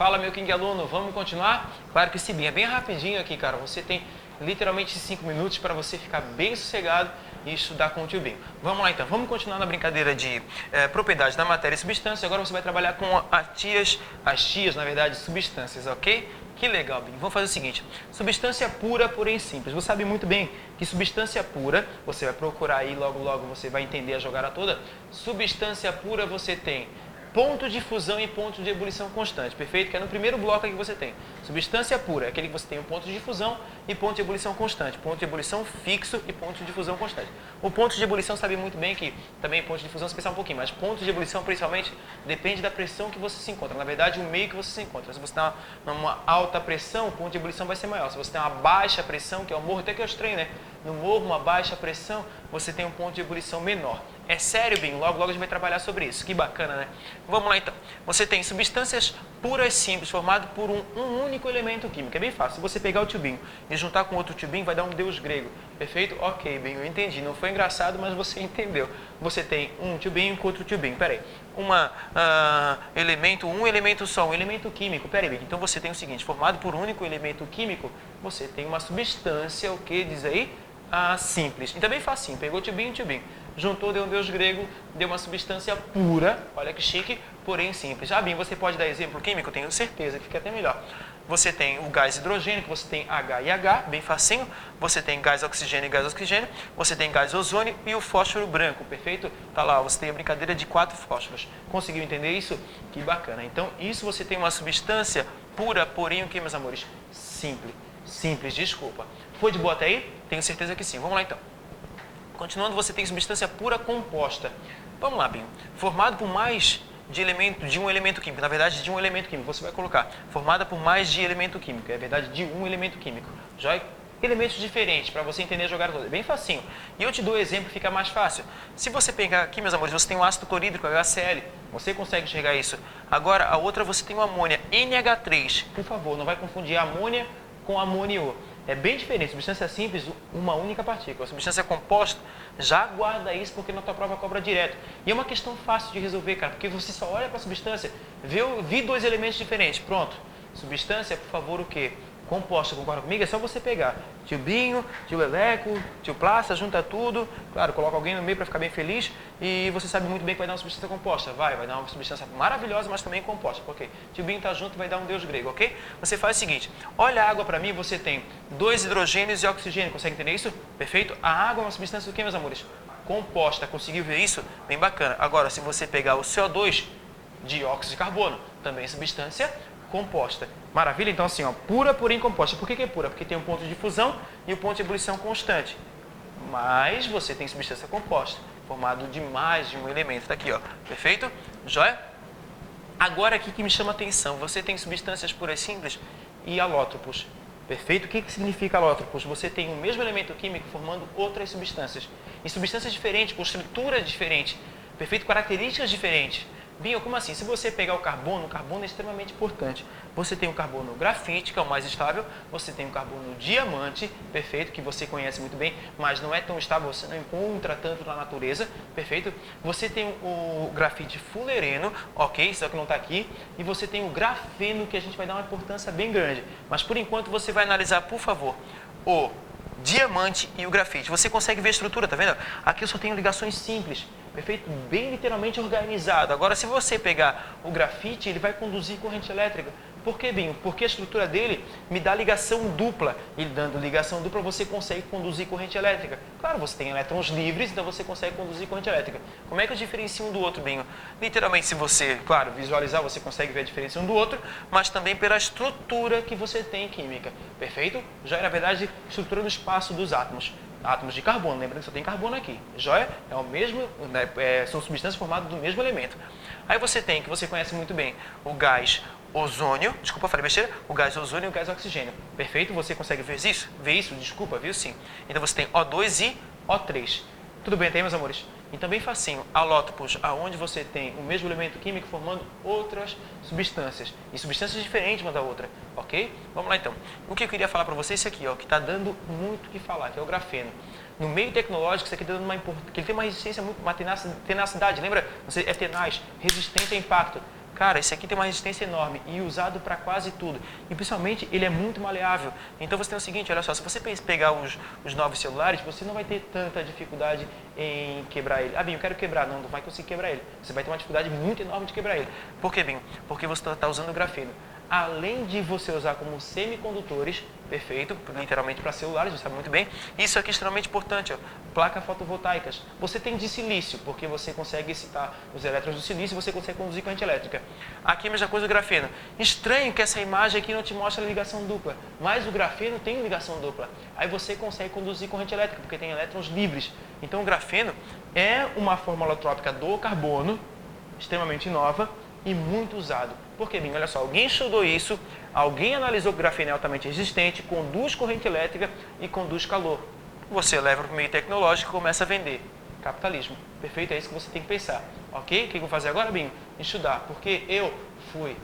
Fala, meu King aluno, vamos continuar? Claro que sim, é bem rapidinho aqui, cara. Você tem literalmente 5 minutos para você ficar bem sossegado e estudar com o tio Binho. Vamos lá então, vamos continuar na brincadeira de propriedades da matéria e substância. Agora você vai trabalhar com as tias, na verdade, substâncias, ok? Que legal, Binho. Vamos fazer o seguinte, substância pura, porém simples. Você sabe muito bem que substância pura, você vai procurar aí, logo você vai entender a jogada toda. Substância pura você tem ponto de fusão e ponto de ebulição constante, perfeito? Que é no primeiro bloco que você tem. Substância pura é aquele que você tem um ponto de fusão e ponto de ebulição constante. Ponto de ebulição fixo e ponto de fusão constante. O ponto de ebulição sabe muito bem que também ponto de fusão se pensar um pouquinho, mas ponto de ebulição principalmente depende da pressão que você se encontra. Na verdade, o meio que você se encontra. Se você está numa alta pressão, o ponto de ebulição vai ser maior. Se você tem uma baixa pressão, que é o morro, até que eu estranho, né? No morro, uma baixa pressão, você tem um ponto de ebulição menor. É sério, Binho? Logo a gente vai trabalhar sobre isso. Que bacana, né? Vamos lá, então. Você tem substâncias puras simples, formadas por um único elemento químico. É bem fácil. Se você pegar o tio Binho e juntar com outro tio Binho, vai dar um deus grego. Perfeito? Ok, Binho, eu entendi. Não foi engraçado, mas você entendeu. Você tem um tio Binho com outro tio Binho. Pera aí. Um elemento só, um elemento químico. Pera aí, Binho. Então você tem o seguinte, formado por um único elemento químico, você tem uma substância, o que diz aí? Simples. Então é bem facinho. Pegou tio Binho, juntou, deu um deus grego, deu uma substância pura, olha que chique, porém simples. Binho, você pode dar exemplo químico? Eu tenho certeza que fica até melhor. Você tem o gás hidrogênio, que você tem H e H, bem facinho. Você tem gás oxigênio e gás oxigênio. Você tem gás ozônio e o fósforo branco, perfeito? Tá lá, você tem a brincadeira de 4 fósforos. Conseguiu entender isso? Que bacana. Então, isso você tem uma substância pura, porém o que, meus amores? Simples, desculpa. Foi de boa até aí? Tenho certeza que sim. Vamos lá então. Continuando, você tem substância pura composta. Vamos lá, Binho. Formado por mais de um elemento químico. Na verdade, de um elemento químico. Você vai colocar formada por mais de elemento químico. É verdade, de um elemento químico. Joia? Elementos diferentes, para você entender a jogada toda. É bem facinho. E eu te dou o exemplo, fica mais fácil. Se você pegar aqui, meus amores, você tem um ácido clorídrico, HCl. Você consegue enxergar isso. Agora, a outra você tem uma amônia, NH3. Por favor, não vai confundir amônia com amônio. É bem diferente, substância simples, uma única partícula. Substância composta, já guarda isso porque na tua prova cobra direto. E é uma questão fácil de resolver, cara, porque você só olha para a substância, vi dois elementos diferentes, pronto. Substância, por favor, o quê? Composta, concorda comigo? É só você pegar tio Binho, tio Eleco, tio Plaça, junta tudo, claro, coloca alguém no meio para ficar bem feliz e você sabe muito bem que vai dar uma substância composta, vai dar uma substância maravilhosa, mas também composta, ok? Tio Binho tá junto, vai dar um deus grego, ok? Você faz o seguinte, olha a água para mim, você tem 2 hidrogênios e oxigênio, consegue entender isso? Perfeito? A água é uma substância do que, meus amores? Composta, conseguiu ver isso? Bem bacana. Agora, se você pegar o CO2, dióxido de carbono, também substância composta. Maravilha? Então assim, ó, pura, porém composta. Por que é pura? Porque tem um ponto de fusão e um ponto de ebulição constante. Mas você tem substância composta, formado de mais de um elemento. Tá aqui, ó. Perfeito? Joia? Agora aqui que me chama a atenção, você tem substâncias puras simples e alótropos. Perfeito? O que significa alótropos? Você tem o mesmo elemento químico formando outras substâncias. E substâncias diferentes, com estrutura diferente. Perfeito? Características diferentes. Binho, como assim? Se você pegar o carbono é extremamente importante. Você tem o carbono grafite, que é o mais estável, você tem o carbono diamante, perfeito, que você conhece muito bem, mas não é tão estável, você não encontra tanto na natureza, perfeito? Você tem o grafite fulereno, ok, só que não está aqui, e você tem o grafeno, que a gente vai dar uma importância bem grande. Mas por enquanto você vai analisar, por favor, o diamante e o grafite. Você consegue ver a estrutura, tá vendo? Aqui eu só tenho ligações simples. Perfeito? Bem literalmente organizado. Agora, se você pegar o grafite, ele vai conduzir corrente elétrica. Por que, Binho? Porque a estrutura dele me dá ligação dupla. E dando ligação dupla, você consegue conduzir corrente elétrica. Claro, você tem elétrons livres, então você consegue conduzir corrente elétrica. Como é que eu diferencio um do outro, Binho? Literalmente, se você, claro, visualizar, você consegue ver a diferença um do outro, mas também pela estrutura que você tem em química. Perfeito? Já é, na verdade, estrutura no espaço dos átomos. Átomos de carbono, lembrando que só tem carbono aqui. Joia? É o mesmo, né, são substâncias formadas do mesmo elemento. Aí você tem, que você conhece muito bem, o gás ozônio, desculpa, falei besteira, o gás ozônio e o gás oxigênio. Perfeito? Você consegue ver isso? Ver isso? Desculpa, viu sim. Então você tem O2 e O3. Tudo bem até aí, meus amores? Então, bem facinho, alótopos, aonde você tem o mesmo elemento químico formando outras substâncias. E substâncias diferentes uma da outra, ok? Vamos lá então. O que eu queria falar para vocês é isso aqui, ó, que está dando muito o que falar, que é o grafeno. No meio tecnológico, isso aqui está dando que ele tem uma resistência, uma tenacidade, lembra? É tenaz, resistente a impacto. cara, esse aqui tem uma resistência enorme e usado para quase tudo. E principalmente ele é muito maleável. Então você tem o seguinte, olha só, se você pegar os novos celulares, você não vai ter tanta dificuldade em quebrar ele. Ah, Binho, eu quero quebrar. Não vai conseguir quebrar ele. Você vai ter uma dificuldade muito enorme de quebrar ele. Por quê, Binho? Porque você está usando grafeno. Além de você usar como semicondutores, perfeito, literalmente para celulares, você sabe muito bem, isso aqui é extremamente importante, ó, placas fotovoltaicas. Você tem de silício, porque você consegue excitar os elétrons do silício e você consegue conduzir corrente elétrica. Aqui é a mesma coisa o grafeno. Estranho que essa imagem aqui não te mostra ligação dupla, mas o grafeno tem ligação dupla. Aí você consegue conduzir corrente elétrica, porque tem elétrons livres. Então o grafeno é uma fórmula trópica do carbono, extremamente nova, e muito usado. Porque, Binho, olha só, alguém estudou isso, alguém analisou que o grafeno é altamente resistente, conduz corrente elétrica e conduz calor. Você leva para o meio tecnológico e começa a vender. Capitalismo. Perfeito? É isso que você tem que pensar. Ok? O que eu vou fazer agora, Binho? Estudar. Porque eu fui